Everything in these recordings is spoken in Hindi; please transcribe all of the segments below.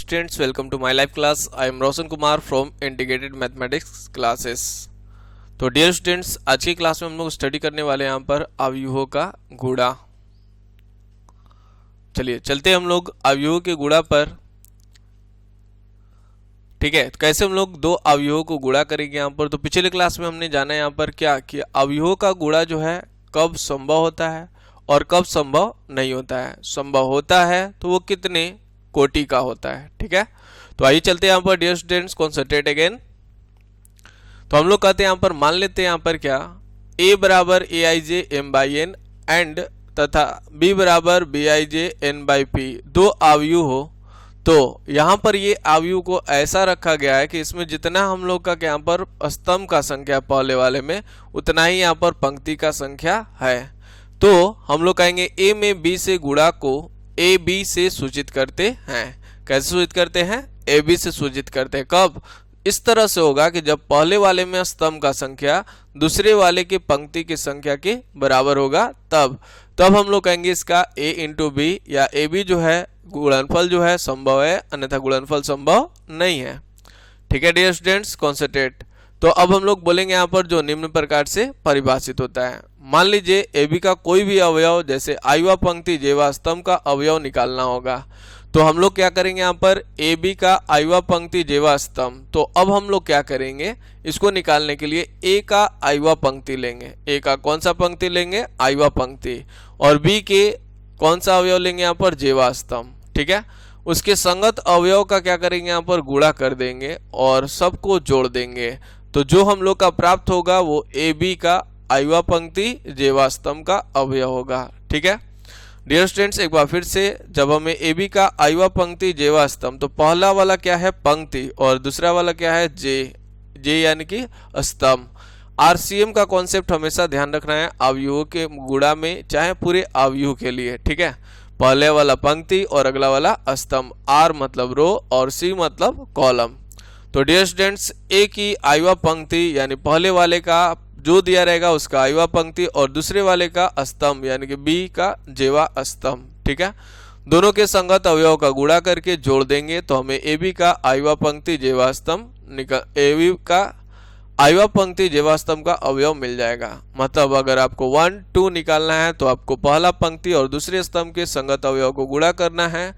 students, welcome to my live class. I am Roshan Kumar from Integrated Mathematics Classes. तो डियर स्टूडेंट्स, आज की क्लास में हम लोग स्टडी करने वाले हैं यहाँ पर अवयवों का गुणा। चलिए चलते हैं हम लोग अवयवों के गुणा पर। ठीक है, तो कैसे हम लोग दो अवयवों को गुणा करेंगे यहाँ पर। तो पिछले क्लास में हमने जाना है यहाँ पर क्या कि अवयवों का गुणा जो है कब संभव होता है और कब संभव नहीं होता है। संभव होता है तो वो कितने कोटि का होता है। ठीक है, तो आइए चलते हैं यहाँ पर डियर स्टूडेंट्स, कॉन्सेंट्रेट अगेन। तो हम लोग कहते हैं यहाँ पर, मान लेते हैं यहाँ पर क्या a बराबर A I J M by N and तथा b बराबर B I J N by P दो अवयव हो। तो यहाँ पर ये अवयव को ऐसा रखा गया है कि इसमें जितना हम लोग का यहाँ पर स्तंभ का संख्या पहले वाले में उतना ही यहाँ पर पंक्ति का संख्या है। तो हम लोग कहेंगे a में b से गुणा को ए बी से सूचित करते हैं। कैसे सूचित करते हैं? ए बी से सूचित करते हैं। कब? इस तरह से होगा कि जब पहले वाले में स्तंभ का संख्या दूसरे वाले की पंक्ति की संख्या के बराबर होगा तब हम लोग कहेंगे इसका ए इंटू बी या ए बी जो है गुणनफल जो है संभव है, अन्यथा गुणनफल संभव नहीं है। ठीक है डियर स्टूडेंट्स, कॉन्सेंट्रेट। तो अब हम लोग बोलेंगे यहाँ पर जो निम्न प्रकार से परिभाषित होता है। मान लीजिए ए बी का कोई भी अवयव जैसे आयुवा पंक्ति जेवा स्तंभ का अवयव निकालना होगा। तो हम लोग क्या करेंगे यहाँ पर ए बी का आयुवा पंक्ति जेवा स्तंभ। तो अब हम लोग क्या करेंगे, इसको निकालने के लिए ए का आयुवा पंक्ति लेंगे। ए का कौन सा पंक्ति लेंगे? आयुवा पंक्ति। और बी के कौन सा अवयव लेंगे यहाँ पर? जेवा स्तंभ। ठीक है, उसके संगत अवयव का क्या करेंगे यहाँ पर? गुणा कर देंगे और सबको जोड़ देंगे। तो जो हम लोग का प्राप्त होगा वो ए बी का आयुवा पंक्ति जेवा स्तंभ का अवयव होगा। ठीक है डियर स्टूडेंट्स, एक बार फिर से, जब हमें ए बी का आयुवा पंक्ति जेवा स्तंभ, तो पहला वाला क्या है? पंक्ति, और दूसरा वाला क्या है? जे यानी कि स्तंभ। आरसीएम का कॉन्सेप्ट हमेशा ध्यान रखना है अवयवों के गुणा में, चाहे पूरे अवयव के लिए। ठीक है, पहले वाला पंक्ति और अगला वाला स्तंभ। आर मतलब रो और सी मतलब कॉलम। तो डियर स्टूडेंट्स, ए की आयुवा पंक्ति यानी पहले वाले का जो दिया रहेगा उसका आयुवा पंक्ति और दूसरे वाले का स्तंभ यानी कि बी का जेवा स्तंभ। ठीक है, दोनों के संगत अवयव का गुणा करके जोड़ देंगे तो हमें ए बी का आयुवा पंक्ति जेवा स्तंभ ए बी का आयुवा पंक्ति जेवा स्तंभ का अवयव मिल जाएगा। मतलब अगर आपको 1 2 निकालना है तो आपको पहला पंक्ति और दूसरे स्तंभ के संगत अवयव को गुणा करना है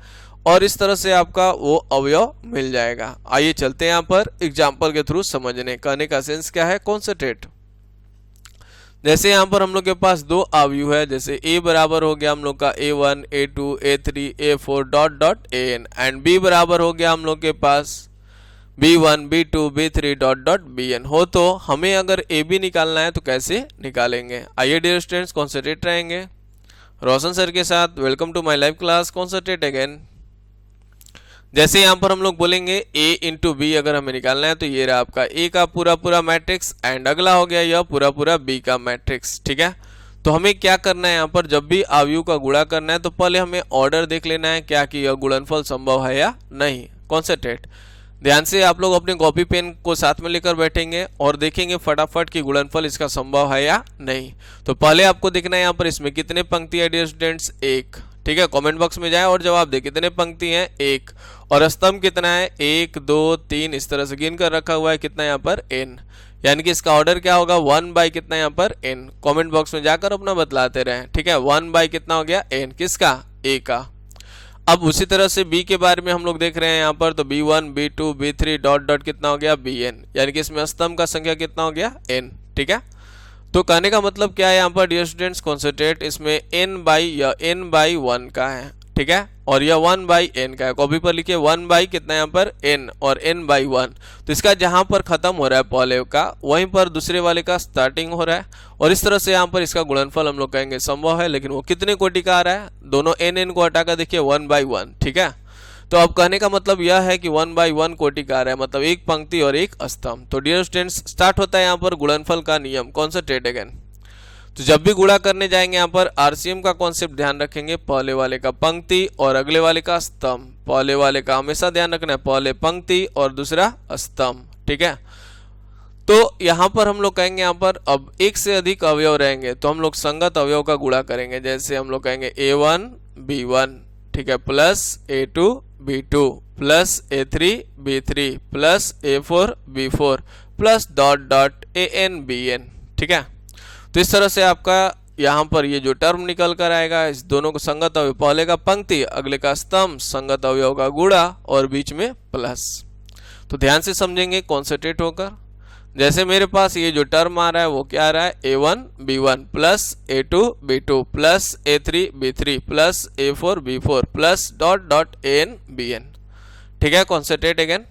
और इस तरह से आपका वो अवयव मिल जाएगा। आइए चलते हैं यहाँ पर एग्जाम्पल के थ्रू समझने। कहने का सेंस क्या है? कॉन्सेंट्रेट। जैसे यहाँ पर हम लोग के पास दो अवयव है, जैसे a बराबर हो गया हम लोग का a1 a2 a3 a4 dot dot an and b बराबर हो गया हम लोग के पास b1 b2 b3 dot dot bn हो। तो हमें अगर ab निकालना है तो कैसे निकालेंगे? आइए डियर स्टूडेंट्स, कॉन्सेंट्रेट रहेंगे रोशन सर के साथ। Welcome to my live class, concentrate again. जैसे यहाँ पर हम लोग बोलेंगे a इंटू बी अगर हमें निकालना है तो ये रहा आपका a का पूरा मैट्रिक्स एंड अगला हो गया यह पूरा b का मैट्रिक्स। ठीक है, तो हमें क्या करना है यहाँ पर, जब भी अवयव का गुणा करना है तो पहले हमें ऑर्डर देख लेना है क्या कि यह गुणनफल संभव है या नहीं। कॉन्सेंट्रेट ध्यान से, आप लोग अपने कॉपी पेन को साथ में लेकर बैठेंगे और देखेंगे फटाफट कि गुणनफल इसका संभव है या नहीं। तो पहले आपको देखना है यहाँ पर इसमें कितने पंक्ति है डियर स्टूडेंट्स? 1। ठीक है, कमेंट बॉक्स में जाए और जवाब दे कितने पंक्ति हैं? 1। और स्तंभ कितना है? 1 2 3 इस तरह से गिन कर रखा हुआ है। कितना यहाँ पर? n। यानी कि इसका ऑर्डर क्या होगा? 1 बाई कितना यहाँ पर? n। कमेंट बॉक्स में जाकर अपना बतलाते रहें। ठीक है, 1 बाई कितना हो गया? n। किसका? a का। अब उसी तरह से b के बारे में हम लोग देख रहे हैं यहाँ पर, तो b1 b2 b3 dot dot कितना हो गया? bn। यानी कि इसमें स्तंभ का संख्या कितना हो गया? n। ठीक है, तो कहने का मतलब क्या है यहाँ पर डियर स्टूडेंट्स? कॉन्सेंट्रेट, इसमें n बाई 1 का है। ठीक है, और यह 1 बाई n का है। कॉपी पर लिखिए 1 बाई कितना यहाँ पर? n और n बाई 1। तो इसका जहां पर खत्म हो रहा है पहले का वहीं पर दूसरे वाले का स्टार्टिंग हो रहा है और इस तरह से यहाँ पर इसका गुणनफल हम लोग कहेंगे संभव है। लेकिन वो कितने कोटि का आ रहा है? दोनों n को हटाकर देखिए 1 बाई 1। ठीक है, तो अब कहने का मतलब यह है कि 1 बाई 1 कोटि का आ रहा है, मतलब एक पंक्ति और एक स्तंभ। तो डियर स्टूडेंट्स, स्टार्ट होता है यहाँ पर गुणनफल का नियम। Concentrate again. तो जब भी गुणा करने जाएंगे यहाँ पर आरसीएम का कॉन्सेप्ट ध्यान रखेंगे, पहले वाले का पंक्ति और अगले वाले का स्तंभ। पहले वाले का हमेशा ध्यान रखना है, पहले पंक्ति और दूसरा स्तंभ। ठीक है, तो यहाँ पर हम लोग कहेंगे यहाँ पर अब एक से अधिक अवयव रहेंगे तो हम लोग संगत अवयव का गुणा करेंगे। जैसे हम लोग कहेंगे a1 b1, ठीक है, plus a2 B2 plus A3 B3 plus A4 B4 plus dot dot AN BN। ठीक है, तो इस तरह से आपका यहाँ पर ये जो टर्म निकल कर आएगा, इस दोनों को संगत अवयव, पहले का पंक्ति अगले का स्तंभ, संगत अवयव का गुणा और बीच में प्लस। तो ध्यान से समझेंगे कॉन्सेंट्रेट होकर। जैसे मेरे पास ये जो टर्म आ रहा है वो क्या आ रहा है, A1 B1 plus A2 B2 plus A3 B3 plus A4 B4 plus dot dot AN BN। ठीक है, कॉन्सेंट्रेट अगेन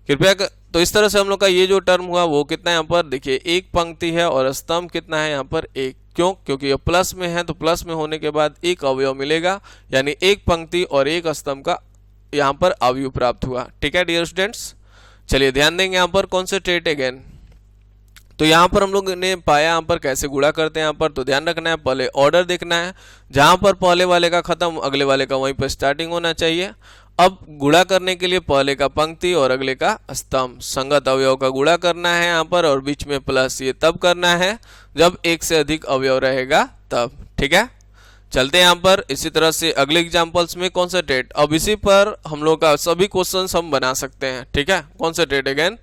कृपया। तो इस तरह से हम लोग का ये जो टर्म हुआ वो कितना है यहाँ पर, देखिए एक पंक्ति है और स्तंभ कितना है यहाँ पर, एक। क्यों? क्योंकि ये प्लस में है, तो प्लस में होने के बाद एक अवयव मिलेगा, यानी एक पंक्ति और एक स्तंभ का यहाँ पर अवयव प्राप्त हुआ। ठीक है डियर स्टूडेंट्स, चलिए ध्यान देंगे यहाँ पर कॉन्सेंट्रेट अगेन। तो यहाँ पर हम लोग ने पाया यहाँ पर कैसे गुणा करते हैं यहाँ पर, तो ध्यान रखना है, पहले ऑर्डर देखना है, जहाँ पर पहले वाले का खत्म अगले वाले का वहीं पर स्टार्टिंग होना चाहिए। अब गुणा करने के लिए पहले का पंक्ति और अगले का स्तंभ, संगत अवयव का गुणा करना है यहाँ पर, और बीच में प्लस। ये तब करना है जब एक से अधिक अवयव रहेगा तब। ठीक है, चलते हैं यहाँ पर इसी तरह से अगले एग्जांपल्स में कॉन्सेंट्रेट। अब इसी पर हम लोग का सभी क्वेश्चंस हम बना सकते हैं। ठीक है, कॉन्सेंट्रेट अगेन।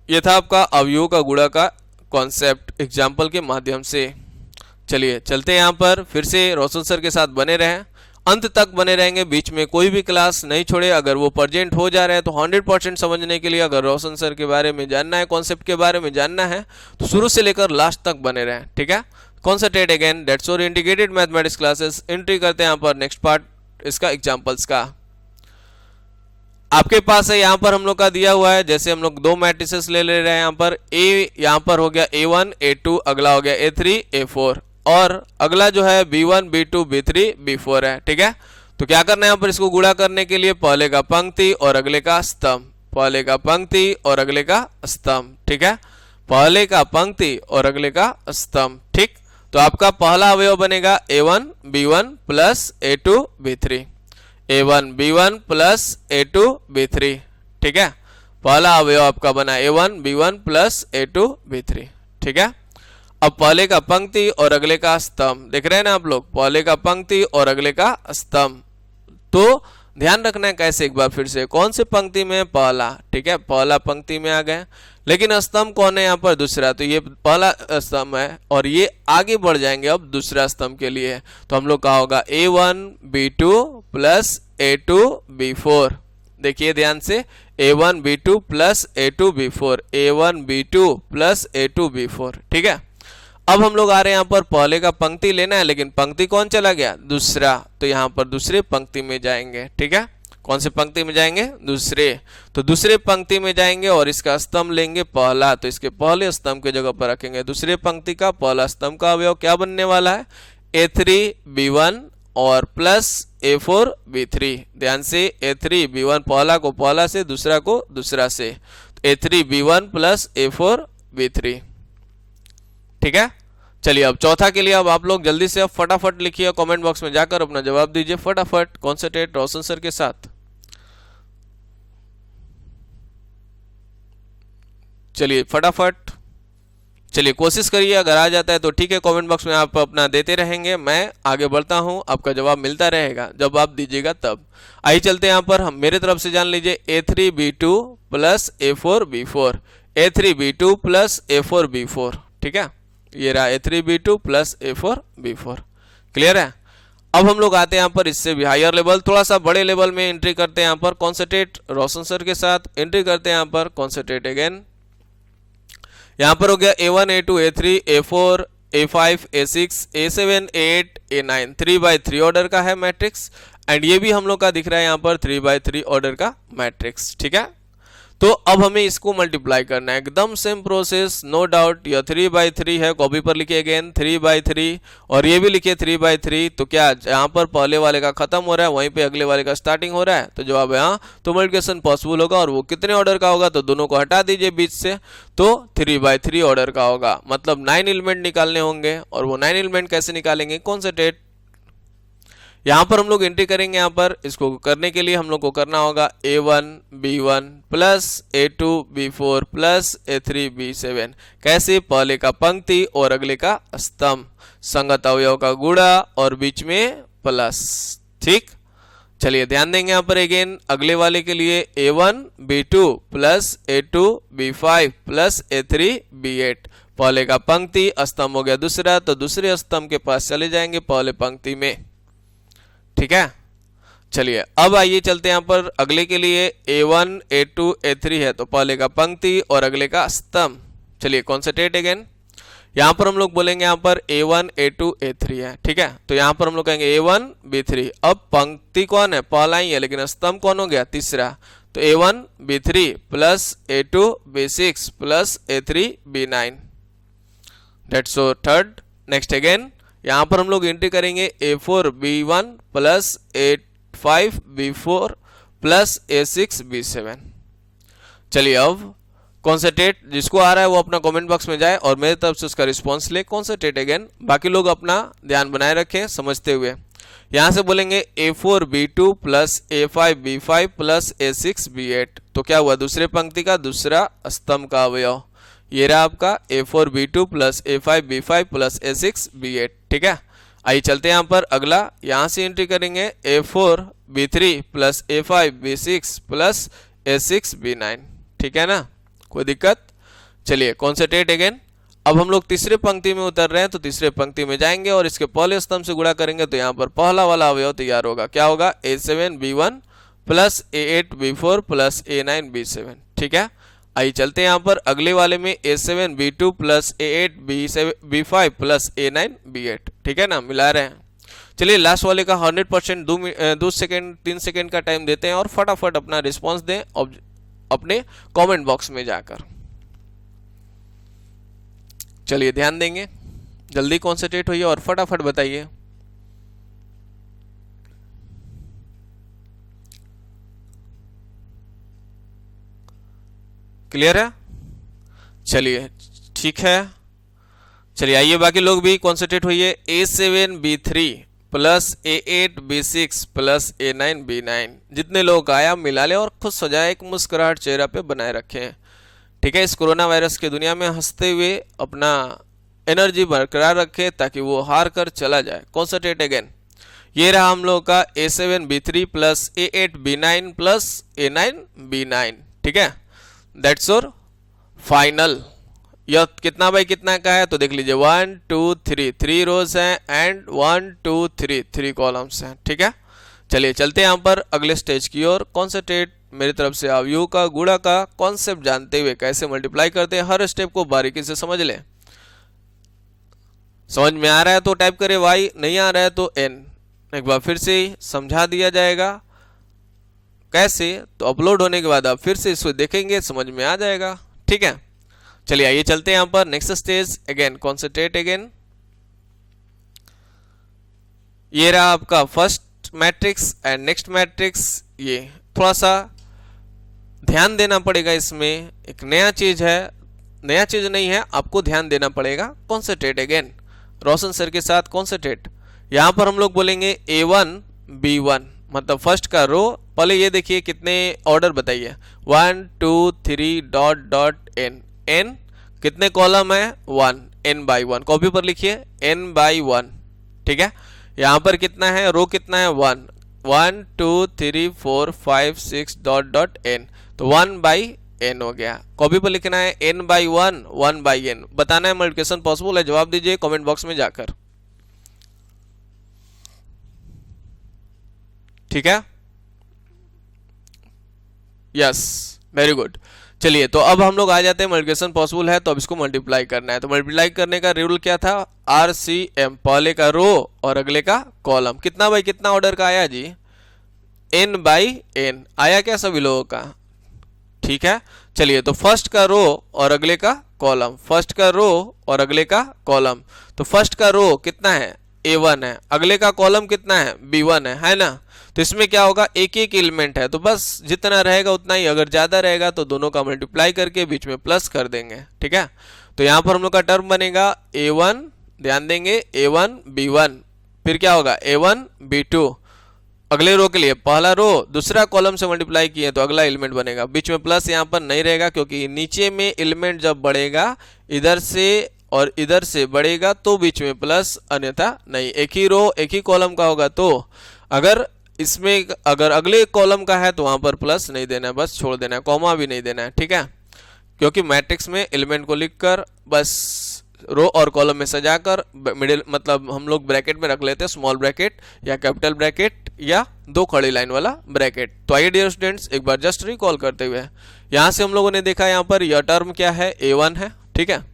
ये था आपका अवयव का गुणा का कॉन्सेप्ट एग्जाम्पल के माध्यम से। चलिए चलते हैं यहाँ पर, फिर से रोशन सर के साथ बने रहें, अंत तक बने रहेंगे, बीच में कोई भी क्लास नहीं छोड़े। अगर वो प्रेजेंट हो जा रहे हैं तो 100% समझने के लिए अगर रोशन सर के बारे में जानना है, कॉन्सेप्ट के बारे में जानना है, तो शुरू से लेकर लास्ट तक बने रहें। ठीक है, concentrate again, that's all integrated mathematics classes. Entry करते हैं यहाँ पर नेक्स्ट पार्ट इसका एग्जाम्पल्स का। आपके पास है यहाँ पर हम लोग का दिया हुआ है, जैसे हम लोग दो मैट्रिसेस ले रहे हैं यहाँ पर, ए यहाँ पर हो गया A1 A2, अगला हो गया A3 A4, और अगला जो है B1 B2 B3 B4 है। ठीक है, तो क्या करना है यहाँ पर, इसको गुणा करने के लिए पहले का पंक्ति और अगले का स्तंभ, पहले का पंक्ति और अगले का स्तंभ। ठीक है, पहले का पंक्ति और अगले का स्तंभ। ठीक, तो आपका पहला अवयव बनेगा A1 B1 plus A2 B3, A1 B1 plus A2 B3। ठीक है, पहला अवयव आपका बना A1 B1 plus A2 B3। ठीक है, अब पहले का पंक्ति और अगले का स्तंभ देख रहे हैं ना आप लोग, पहले का पंक्ति और अगले का स्तंभ। तो ध्यान रखना है कैसे, एक बार फिर से, कौन से पंक्ति में, पहला। ठीक है, पहला पंक्ति में आ गए, लेकिन स्तंभ कौन है यहाँ पर, दूसरा। तो ये पहला स्तंभ है और ये आगे बढ़ जाएंगे अब दूसरा स्तंभ के लिए, तो हम लोग का होगा A1 B2 plus A2 B4। देखिए ध्यान से, A1 B2 plus A2 B4, A1 B2 plus A2 B4। ठीक है, अब हम लोग आ रहे हैं यहाँ पर, पहले का पंक्ति लेना है, लेकिन पंक्ति कौन चला गया, दूसरा, तो यहाँ पर दूसरे पंक्ति में जाएंगे। ठीक है, कौन से पंक्ति में जाएंगे, दूसरे, तो दूसरे पंक्ति में जाएंगे और इसका स्तंभ लेंगे पहला, तो इसके पहले स्तंभ के जगह पर रखेंगे दूसरे पंक्ति का पहला स्तंभ का अवयव क्या बनने वाला है, A3 B1 और प्लस A4 B3। ध्यान से, A3 B1 पहला को पहला से, दूसरा को दूसरा से, A3 B1 plus A4 B3। ठीक है, चलिए अब चौथा के लिए अब आप लोग जल्दी से अब फटाफट लिखिए, कमेंट बॉक्स में जाकर अपना जवाब दीजिए फटाफट, कॉन्सेंट्रेट रोशन सर के साथ। चलिए फटाफट, चलिए कोशिश करिए, अगर आ जाता है तो ठीक है, कमेंट बॉक्स में आप अपना देते रहेंगे, मैं आगे बढ़ता हूं, आपका जवाब मिलता रहेगा जब आप दीजिएगा तब। आइए चलते हैं यहाँ पर, हम मेरे तरफ से जान लीजिए, A3 B2 plus A4 B4, A3 B2 plus A4 B4। ठीक है, ये रहा A3 B2 plus A4 B4। Clear है, अब हम लोग आते हैं यहाँ पर इससे भी हायर लेवल, थोड़ा सा बड़े लेवल में एंट्री करते हैं यहाँ पर, कॉन्सेंट्रेट रोशन सर के साथ एंट्री करते हैं यहाँ पर, कॉन्सेंट्रेट अगेन। यहाँ पर हो गया A1 A2 A3 A4 A5 A6 A7 A8 A9, 3x3 order का है मैट्रिक्स, एंड ये भी हम लोग का दिख रहा है यहाँ पर 3x3 ऑर्डर का मैट्रिक्स। ठीक है, तो अब हमें इसको मल्टीप्लाई करना है, एकदम सेम प्रोसेस, नो डाउट। यह 3x3 है, कॉपी पर लिखिए अगेन 3x3, और ये भी लिखिए 3x3। तो क्या यहाँ पर पहले वाले का खत्म हो रहा है, वहीं पे अगले वाले का स्टार्टिंग हो रहा है, तो जवाब है हाँ, तो मल्टीप्लिकेशन पॉसिबल होगा, और वो कितने ऑर्डर का होगा, तो दोनों को हटा दीजिए बीच से, तो 3x3 ऑर्डर का होगा, मतलब 9 एलिमेंट निकालने होंगे, और वो 9 एलिमेंट कैसे निकालेंगे, कॉन्सेंट्रेट। यहाँ पर हम लोग एंट्री करेंगे, यहाँ पर इसको करने के लिए हम लोग को करना होगा A1 B1 plus A2 B4 plus A3 B7। कैसे, पहले का पंक्ति और अगले का स्तंभ, संगत अवयव का गुणा और बीच में प्लस। ठीक, चलिए ध्यान देंगे यहाँ पर अगेन अगले वाले के लिए A1 B2 plus A2 B5 plus A3 B8। पहले का पंक्ति स्तंभ हो गया दूसरा, तो दूसरे स्तंभ के पास चले जाएंगे पहले पंक्ति में। ठीक है, चलिए अब आइए चलते हैं यहाँ पर अगले के लिए A1 A2 A3 है, तो पहले का पंक्ति और अगले का स्तंभ। चलिए कॉन्सेंट्रेट अगेन, यहाँ पर हम लोग बोलेंगे यहाँ पर A1 A2 A3 है। ठीक है, तो यहाँ पर हम लोग कहेंगे A1 B3। अब पंक्ति कौन है, पहला ही है, लेकिन स्तंभ कौन हो गया, तीसरा। तो A1 B3 plus A2 B6 plus A3 B9, that's so third. Next again यहाँ पर हम लोग एंट्री करेंगे A4 B1 plus A5 B4 plus A6 B7। चलिए अब कॉन्सेंट्रेट, जिसको आ रहा है वो अपना कमेंट बॉक्स में जाए और मेरी तरफ से उसका रिस्पॉन्स ले। कॉन्सेंट्रेट अगेन, बाकी लोग अपना ध्यान बनाए रखें समझते हुए। यहाँ से बोलेंगे A4 B2 plus A5 B5 plus A6 B8। तो क्या हुआ, दूसरे पंक्ति का दूसरा स्तंभ का अवयव ये रहा आपका A4 B2 plus A5 B5 plus A6 B8। ठीक है, आइए चलते हैं यहाँ पर अगला, यहाँ से एंट्री करेंगे A4 B3 plus A5 B6 plus A6 B9। ठीक है ना, कोई दिक्कत। चलिए कॉन्सेंट्रेट अगेन, अब हम लोग तीसरे पंक्ति में उतर रहे हैं, तो तीसरे पंक्ति में जाएंगे और इसके पहले स्तंभ से गुणा करेंगे, तो यहाँ पर पहला वाला अवयव तैयार होगा। क्या होगा, A7 B1 plus A8 B4 plus A9 B7। ठीक है, आइए चलते हैं यहाँ पर अगले वाले में A7 B2 plus A8 B5 plus A9 B8। ठीक है ना, मिला रहे हैं। चलिए लास्ट वाले का 100% 2 सेकेंड 3 सेकेंड का टाइम देते हैं और फटाफट अपना रिस्पॉन्स दें अपने कमेंट बॉक्स में जाकर। चलिए ध्यान देंगे, जल्दी कॉन्सेंट्रेट होइए और फटाफट बताइए। क्लियर है, चलिए ठीक है। चलिए आइए बाकी लोग भी कॉन्सेंट्रेट होइए। A7 B3 plus A8 B6 plus A9 B9। जितने लोग आया मिला ले और खुश हो जाए, एक मुस्कुराहट चेहरा पे बनाए रखें। ठीक है, इस कोरोना वायरस की दुनिया में हंसते हुए अपना एनर्जी बरकरार रखें ताकि वो हार कर चला जाए। कॉन्सेंट्रेट अगेन, ये रहा हम लोग का A7 B3 plus A8 B9 plus A9 B9। ठीक है, दैट्स योर फाइनल। यह कितना बाई कितना का है, तो देख लीजिए 1 2 3 3 रोज हैं एंड 1 2 3 3 कॉलम्स हैं। ठीक है, चलिए चलते हैं यहाँ पर अगले स्टेज की ओर। कॉन्सेंट्रेट, मेरी तरफ से अवयव का गुणा का कॉन्सेप्ट जानते हुए कैसे मल्टीप्लाई करते हैं, हर स्टेप को बारीकी से समझ लें। समझ में आ रहा है तो टाइप करें y, नहीं आ रहा है तो n। एक बार फिर से समझा दिया जाएगा कैसे, तो अपलोड होने के बाद आप फिर से इसको देखेंगे, समझ में आ जाएगा। ठीक है, चलिए आइए चलते हैं यहाँ पर next stage again. Concentrate again, ये रहा आपका first matrix and next matrix. ये थोड़ा सा ध्यान देना पड़ेगा, इसमें एक नया चीज है, नया चीज नहीं है, आपको ध्यान देना पड़ेगा। कॉन्सेंट्रेट अगेन, रोशन सर के साथ कॉन्सेंट्रेट। यहाँ पर हम लोग बोलेंगे A1 B1 मतलब फर्स्ट का रो। पहले ये देखिए कितने ऑर्डर बताइए, 1 2 3 डॉट डॉट n। n कितने कॉलम है, 1, n बाई 1। कॉपी पर लिखिए n बाई 1। ठीक है, यहाँ पर कितना है, रो कितना है, 1 1 2 3 4 5 6 डॉट डॉट n। तो 1 बाई n हो गया। कॉपी पर लिखना है n बाई 1 1 बाई n। बताना है मल्टीप्लिकेशन पॉसिबल है, जवाब दीजिए कमेंट बॉक्स में जाकर। ठीक है, यस, वेरी गुड। चलिए तो अब हम लोग आ जाते हैं मल्टीप्लिकेशन पॉसिबल है तो अब इसको मल्टीप्लाई करना है। तो मल्टीप्लाई करने का रूल क्या था, RCM, पहले का रो और अगले का कॉलम। कितना बाई कितना ऑर्डर का आया जी, n बाई n आया क्या सभी लोगों का। ठीक है, चलिए तो फर्स्ट का रो और अगले का कॉलम, फर्स्ट का रो और अगले का कॉलम। तो फर्स्ट का रो कितना है, A1 है, अगले का कॉलम कितना है, B1 है ना। तो इसमें क्या होगा, एक एक एलिमेंट है तो बस जितना रहेगा उतना ही, अगर ज्यादा रहेगा तो दोनों का मल्टीप्लाई करके बीच में प्लस कर देंगे। ठीक है, तो यहाँ पर हम लोग का टर्म बनेगा A1, ध्यान देंगे A1 B1, फिर क्या होगा A1 B2। अगले रो के लिए पहला रो दूसरा कॉलम से मल्टीप्लाई किए तो अगला एलिमेंट बनेगा, बीच में प्लस यहाँ पर नहीं रहेगा क्योंकि नीचे में एलिमेंट जब बढ़ेगा इधर से और इधर से बढ़ेगा तो बीच में प्लस, अन्यथा नहीं। एक ही रो एक ही कॉलम का होगा तो अगर इसमें अगर अगले कॉलम का है तो वहां पर प्लस नहीं देना है, बस छोड़ देना है, कॉमा भी नहीं देना है, ठीक है। क्योंकि मैट्रिक्स में एलिमेंट को लिखकर बस रो और कॉलम में सजाकर मिडिल मतलब हम लोग ब्रैकेट में रख लेते हैं, स्मॉल ब्रैकेट या कैपिटल ब्रैकेट या दो खड़ी लाइन वाला ब्रैकेट। तो आइए डियर स्टूडेंट्स एक बार जस्ट रिकॉल करते हुए, यहाँ से हम लोगों ने देखा यहाँ पर यह टर्म क्या है, A1 है, ठीक है।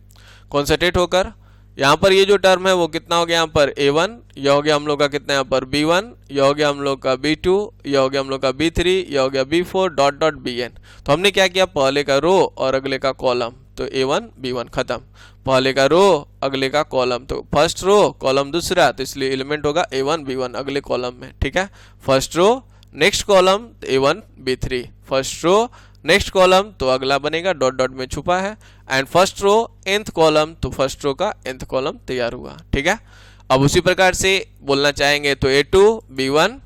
कॉन्सेंट्रेट होकर यहाँ पर ये जो टर्म है वो कितना हो गया, यहाँ पर A1, यह हो गया हम लोग का कितना यहाँ पर B1, यह हो गया हम लोग का B2, यह हो गया हम लोग का B3, यह हो गया B4 डॉट डॉट Bn। तो हमने क्या किया, पहले का रो और अगले का कॉलम, तो A1 B1 खत्म, पहले का रो अगले का कॉलम, तो फर्स्ट रो कॉलम दूसरा, तो इसलिए एलिमेंट होगा A1 B1 अगले कॉलम में, ठीक है। First row next column A1 B3, first row next column तो अगला बनेगा डॉट डॉट में छुपा है, and first row nth column तो फर्स्ट रो का nth कॉलम तैयार हुआ, ठीक है। अब उसी प्रकार से बोलना चाहेंगे तो A2 B1,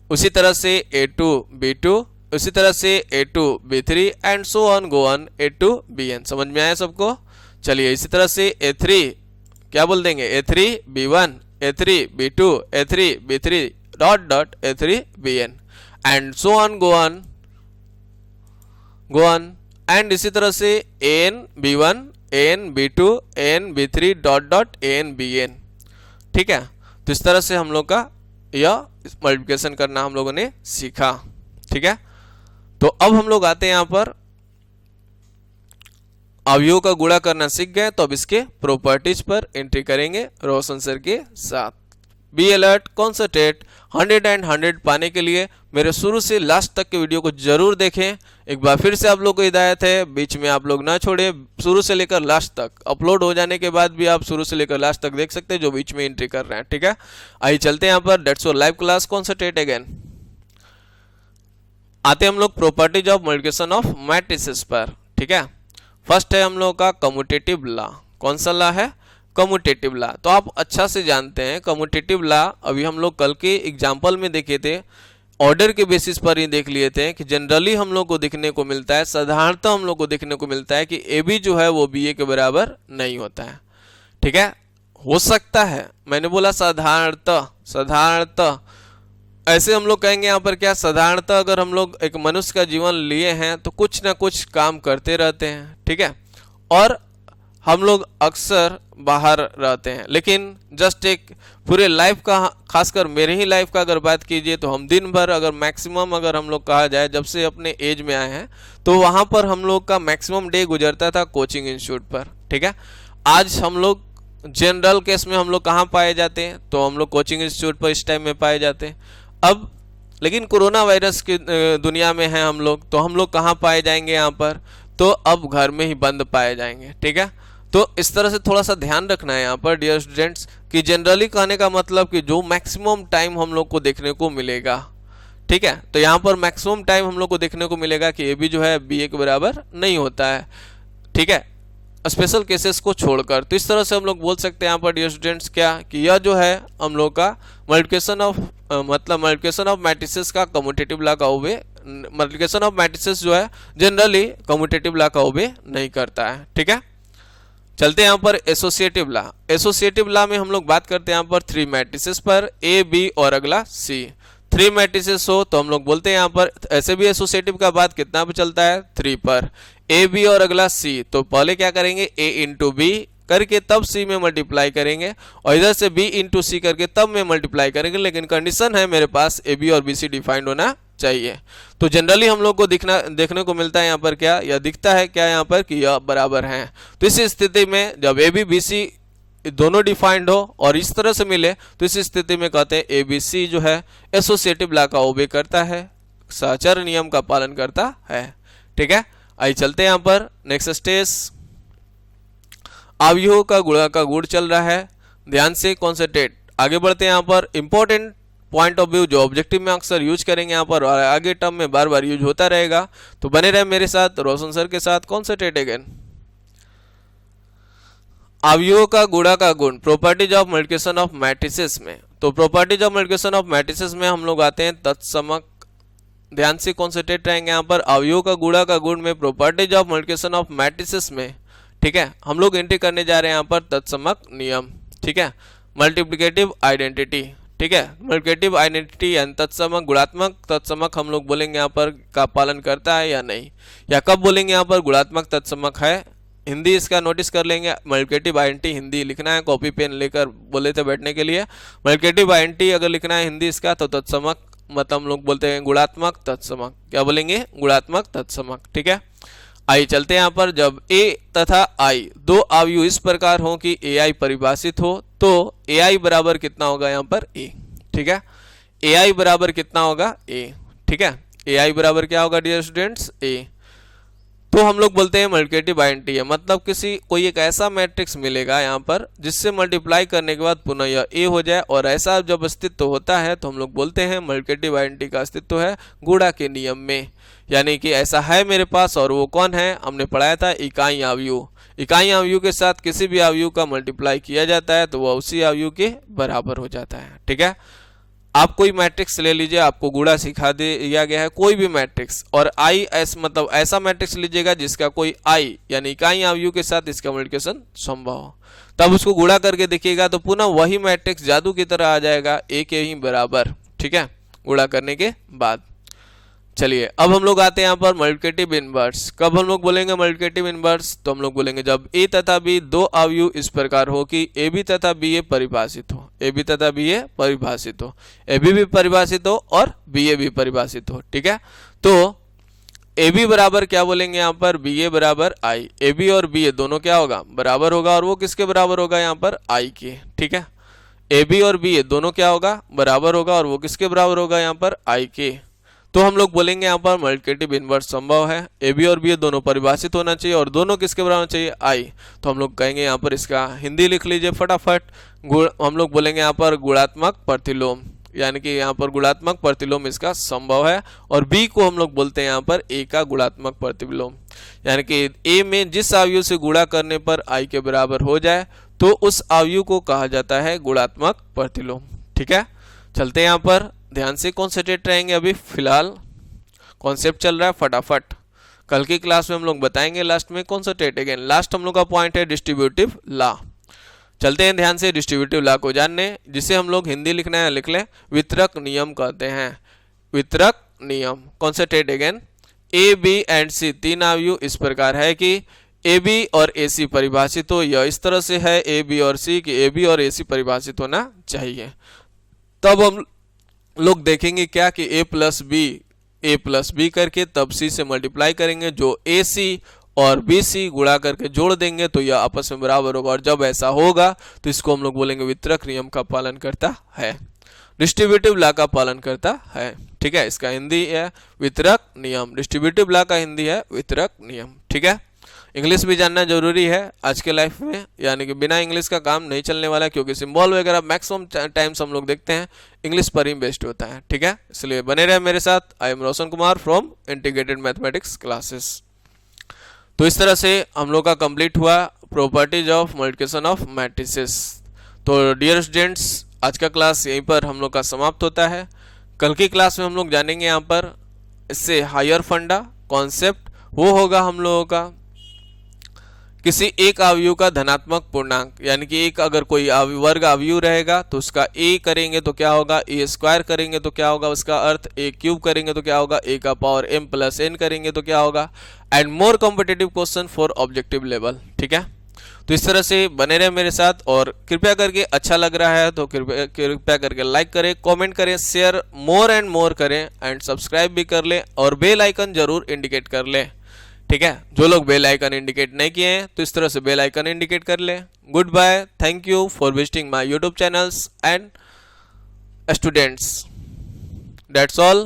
उसी तरह से A2 B2, उसी तरह से A2 B3 and so on go on A2 Bn। समझ में आया सबको? चलिए इसी तरह से A3 क्या बोल देंगे, A3 B1, A3 B2, A3 B3 dot dot A3 Bn and so on go on and इसी तरह से an b1, an b2, an b3 dot dot an bn, ठीक है। तो इस तरह से हम लोग का यह मल्टीप्लिकेशन करना हम लोगों ने सीखा, ठीक है। तो अब हम लोग आते हैं यहाँ पर अवयवों का गुणा करना सीख गए, तो अब इसके प्रॉपर्टीज पर एंट्री करेंगे रोशन सर के साथ। बी अलर्ट, कॉन्सेंट्रेट, 100 एंड 100 पाने के लिए मेरे शुरू से लास्ट तक के वीडियो को जरूर देखें। एक बार फिर से आप लोग को हिदायत है, बीच में आप लोग ना छोड़े, शुरू से लेकर लास्ट तक, अपलोड हो जाने के बाद भी आप शुरू से लेकर लास्ट तक देख सकते हैं जो बीच में एंट्री कर रहे हैं, ठीक है। आइए चलते हैं यहाँ पर, that's your live class, concentrate again. आते हम लोग properties of multiplication of matrices पर, ठीक है। फर्स्ट है हम लोग का कम्यूटेटिव लॉ। कौन सा लॉ है, कम्यूटेटिव लॉ। तो आप अच्छा से जानते हैं कम्यूटेटिव लॉ, अभी हम लोग कल के एग्जाम्पल में देखे थे, ऑर्डर के बेसिस पर ही देख लिए थे कि जनरली हम लोग को देखने को मिलता है, साधारणतः हम लोग को देखने को मिलता है कि ए बी जो है वो बी ए के बराबर नहीं होता है, ठीक है। हो सकता है, मैंने बोला साधारणतः ऐसे हम लोग कहेंगे यहाँ पर क्या, साधारणतः अगर हम लोग एक मनुष्य का जीवन लिए हैं तो कुछ ना कुछ काम करते रहते हैं, ठीक है, और हम लोग अक्सर बाहर रहते हैं, लेकिन जस्ट एक पूरे लाइफ का, खासकर मेरे ही लाइफ का अगर बात कीजिए तो हम दिन भर अगर मैक्सिमम अगर हम लोग कहा जाए जब से अपने एज में आए हैं तो वहाँ पर हम लोग का मैक्सिमम डे गुजरता था कोचिंग इंस्टीट्यूट पर, ठीक है। आज हम लोग जनरल केस में हम लोग कहाँ पाए जाते हैं, तो हम लोग कोचिंग इंस्टीट्यूट पर इस टाइम में पाए जाते हैं। अब लेकिन कोरोना वायरस की दुनिया में हैं हम लोग, तो हम लोग कहाँ पाए जाएंगे यहाँ पर, तो अब घर में ही बंद पाए जाएंगे, ठीक है। तो इस तरह से थोड़ा सा ध्यान रखना है यहाँ पर डियर स्टूडेंट्स कि जनरली कहने का मतलब कि जो मैक्सिमम टाइम हम लोग को देखने को मिलेगा, ठीक है। तो यहाँ पर मैक्सिमम टाइम हम लोग को देखने को मिलेगा कि ए बी जो है बी ए के बराबर नहीं होता है, ठीक है, स्पेशल केसेस को छोड़कर। तो इस तरह से हम लोग बोल सकते हैं यहाँ पर डियर स्टूडेंट्स क्या कि यह जो है हम लोग का multiplication of multiplication of matrices का कम्यूटेटिव लॉ का ओबे, मल्टीप्लिकेशन ऑफ मैट्रिसेस जो है जनरली कम्यूटेटिव लॉ का ओबे नहीं करता है, ठीक है। चलते हैं यहाँ पर एसोसिएटिव लॉ। एसोसिएटिव लॉ में हम लोग बात करते हैं यहाँ पर 3 मैट्रिसेस पर, ए बी और अगला सी। 3 मैट्रिसेस हो तो हम लोग बोलते हैं यहाँ पर, ऐसे भी एसोसिएटिव का बात कितना पर चलता है, 3 पर, ए बी और अगला सी। तो पहले क्या करेंगे, ए इंटू बी करके तब सी में मल्टीप्लाई करेंगे, और इधर से बी इंटू सी करके तब में मल्टीप्लाई करेंगे, लेकिन कंडीशन है मेरे पास ए बी और बी सी डिफाइंड होना चाहिए। तो जनरली हम लोग को देखने को मिलता है यहाँ पर क्या, यह दिखता है क्या यहाँ पर कि यह बराबर हैं। तो इस स्थिति में जब ए बी बी सी दोनों डिफाइंड हो और इस तरह से मिले तो इस स्थिति में कहते हैं ए बी सी जो है एसोसिएटिव लॉ का ओबे करता है, सहचर नियम का पालन करता है, ठीक है। आइए चलते हैं यहाँ पर नेक्स्ट स्टेज, अवयवों का गुणा का गुण चल रहा है, ध्यान से कॉन्सेंट्रेट। आगे बढ़ते हैं यहाँ पर, इंपॉर्टेंट पॉइंट ऑफ व्यू जो ऑब्जेक्टिव में अक्सर यूज करेंगे यहाँ पर और आगे टर्म में बार बार यूज होता रहेगा, तो बने रहे मेरे साथ रोशन सर के साथ, कॉन्सेंट्रेट अगेन। अवयवों का गुणा का गुण, properties of multiplication of matrices में। तो properties of multiplication of matrices में हम लोग आते हैं तत्समक, ध्यान से कॉन्सेंट्रेट रहेंगे यहाँ पर, अवयवों का गुणा का गुण में properties of multiplication of matrices में, ठीक है, हम लोग एंट्री करने जा रहे हैं यहाँ पर तत्समक नियम, ठीक है, मल्टीप्लिकेटिव आइडेंटिटी, ठीक है। मल्टीप्लिकेटिव आइडेंटिटी यानी तत्समक, गुणात्मक तत्समक हम लोग बोलेंगे यहाँ पर का पालन करता है या नहीं, या कब बोलेंगे यहाँ पर गुणात्मक तत्समक है। हिंदी इसका नोटिस कर लेंगे, मल्टीप्लिकेटिव आइडेंटिटी हिंदी लिखना है, कॉपी पेन लेकर बोले थे बैठने के लिए। मल्टीप्लिकेटिव आइडेंटिटी अगर लिखना है हिंदी इसका तो तत्समक मतलब हम लोग बोलते हैं गुणात्मक तत्समक। क्या बोलेंगे? गुणात्मक तत्समक। ठीक है, आई चलते हैं यहाँ पर। जब ए तथा आई दो अवयव इस प्रकार हो कि ए आई परिभाषित हो तो ए आई बराबर कितना होगा यहाँ पर? ए। ठीक है, ए आई बराबर कितना होगा? ए। ठीक है, ए आई बराबर क्या होगा डियर स्टूडेंट्स? ए। तो हम लोग बोलते हैं मल्टीप्लिकेटिव आइडेंटिटी है, मतलब किसी कोई एक ऐसा मैट्रिक्स मिलेगा यहाँ पर जिससे मल्टीप्लाई करने के बाद पुनः यह ए हो जाए, और ऐसा जब अस्तित्व होता है तो हम लोग बोलते हैं मल्टीप्लिकेटिव आइडेंटिटी का अस्तित्व है गुणा के नियम में। यानी कि ऐसा है मेरे पास, और वो कौन है? हमने पढ़ाया था इकाई अवयव। इकाई अवयव के साथ किसी भी अवयव का मल्टीप्लाई किया जाता है तो वह उसी अवयव के बराबर हो जाता है। ठीक है, आप कोई मैट्रिक्स ले लीजिए, आपको गुणा सिखा दिया गया है, कोई भी मैट्रिक्स, और आई एस मतलब ऐसा मैट्रिक्स लीजिएगा जिसका कोई आई यानी इकाई अवयव के साथ इसका मल्टीप्लिकेशन संभव हो, तब उसको गुणा करके देखिएगा तो पुनः वही मैट्रिक्स जादू की तरह आ जाएगा ए के ही बराबर। ठीक है, गुणा करने के बाद। चलिए अब हम लोग आते हैं यहाँ पर मल्टीप्लिकेटिव इनवर्स। कब हम लोग बोलेंगे मल्टीप्लिकेटिव इनवर्स? तो हम लोग बोलेंगे जब ए तथा बी दो अवयव इस प्रकार हो कि ए बी तथा बी ए परिभाषित हो, ए बी तथा बी ए परिभाषित हो, ए बी भी परिभाषित हो और बी ए भी परिभाषित हो। ठीक है, तो ए बी बराबर क्या बोलेंगे यहाँ पर? बी ए बराबर आई। ए बी और बी ए दोनों क्या होगा? बराबर होगा, और वो किसके बराबर होगा यहाँ पर? आई के। ठीक है, ए बी और बी ए दोनों क्या होगा? बराबर होगा, और वो किसके बराबर होगा यहाँ पर? आई के। तो हम लोग बोलेंगे यहाँ पर मल्टीप्लिकेटिव इनवर्स संभव है, ए बी और बी ए दोनों परिभाषित होना चाहिए, और दोनों किसके बराबर होना चाहिए? आई। तो हम लोग कहेंगे यहाँ पर इसका हिंदी लिख लीजिए फटाफट। हम लोग बोलेंगे यहाँ पर गुणात्मक प्रतिलोम, यानी कि यहाँ पर गुणात्मक प्रतिलोम इसका संभव है, और बी को हम लोग बोलते हैं यहाँ पर ए का गुणात्मक प्रतिलोम, यानी कि ए में जिस अवयव से गुणा करने पर आई के बराबर हो जाए तो उस अवयव को कहा जाता है गुणात्मक प्रतिलोम। ठीक है, चलते हैं यहाँ पर, ध्यान से कॉन्सेंट्रेट रहेंगे। अभी फिलहाल कॉन्सेप्ट चल रहा है फटाफट, कल की क्लास में हम लोग बताएंगे लास्ट में कॉन्सेंट्रेट अगेन। लास्ट हम लोग का पॉइंट है डिस्ट्रीब्यूटिव लॉ। चलते हैं ध्यान से डिस्ट्रीब्यूटिव लॉ को जानने, जिसे हम लोग हिंदी लिखना है लिख लें, वितरक नियम कहते हैं। वितरक नियम, concentrate again. A B and C तीन अवयव इस प्रकार है कि ए बी और ए सी परिभाषित हो, यह इस तरह से है ए बी और सी कि ए बी और ए सी परिभाषित होना चाहिए। तब हम लोग देखेंगे क्या कि ए प्लस बी करके तब सी से मल्टीप्लाई करेंगे, जो ए सी और बी सी गुणा करके जोड़ देंगे तो यह आपस में बराबर होगा, और जब ऐसा होगा तो इसको हम लोग बोलेंगे वितरक नियम का पालन करता है, डिस्ट्रीब्यूटिव लॉ का पालन करता है। ठीक है, इसका हिंदी है वितरक नियम, डिस्ट्रीब्यूटिव लॉ का हिंदी है वितरक नियम। ठीक है, इंग्लिश भी जानना जरूरी है आज के लाइफ में, यानी कि बिना इंग्लिश का काम नहीं चलने वाला, क्योंकि सिंबल वगैरह मैक्सिमम टाइम्स हम लोग देखते हैं इंग्लिश पर ही बेस्ड होता है। ठीक है, इसलिए बने रहे मेरे साथ। I am Roshan Kumar from integrated mathematics classes. तो इस तरह से हम लोग का कंप्लीट हुआ properties of multiplication of matrices. तो डियर स्टूडेंट्स, आज का क्लास यहीं पर हम लोग का समाप्त होता है। कल की क्लास में हम लोग जानेंगे यहाँ पर इससे हायर फंडा कॉन्सेप्ट, वो होगा हम लोगों का किसी एक अवयव का धनात्मक पूर्णांक, यानी कि एक अगर कोई वर्ग अवयव रहेगा तो उसका ए करेंगे तो क्या होगा? ए स्क्वायर करेंगे तो क्या होगा? उसका अर्थ ए क्यूब करेंगे तो क्या होगा? ए का पावर m प्लस n करेंगे तो क्या होगा? And more competitive question for objective level. ठीक है, तो इस तरह से बने रहे मेरे साथ, और कृपया करके अच्छा लग रहा है तो कृपया करके लाइक करें, कमेंट करें, शेयर मोर एंड मोर करें, एंड सब्सक्राइब भी कर लें, और बेल आइकन जरूर इंडिकेट कर लें। ठीक है, जो लोग बेल आइकन इंडिकेट नहीं किए हैं तो इस तरह से बेल आइकन इंडिकेट कर लें। Good bye, thank you for visiting my YouTube channels and students, that's all.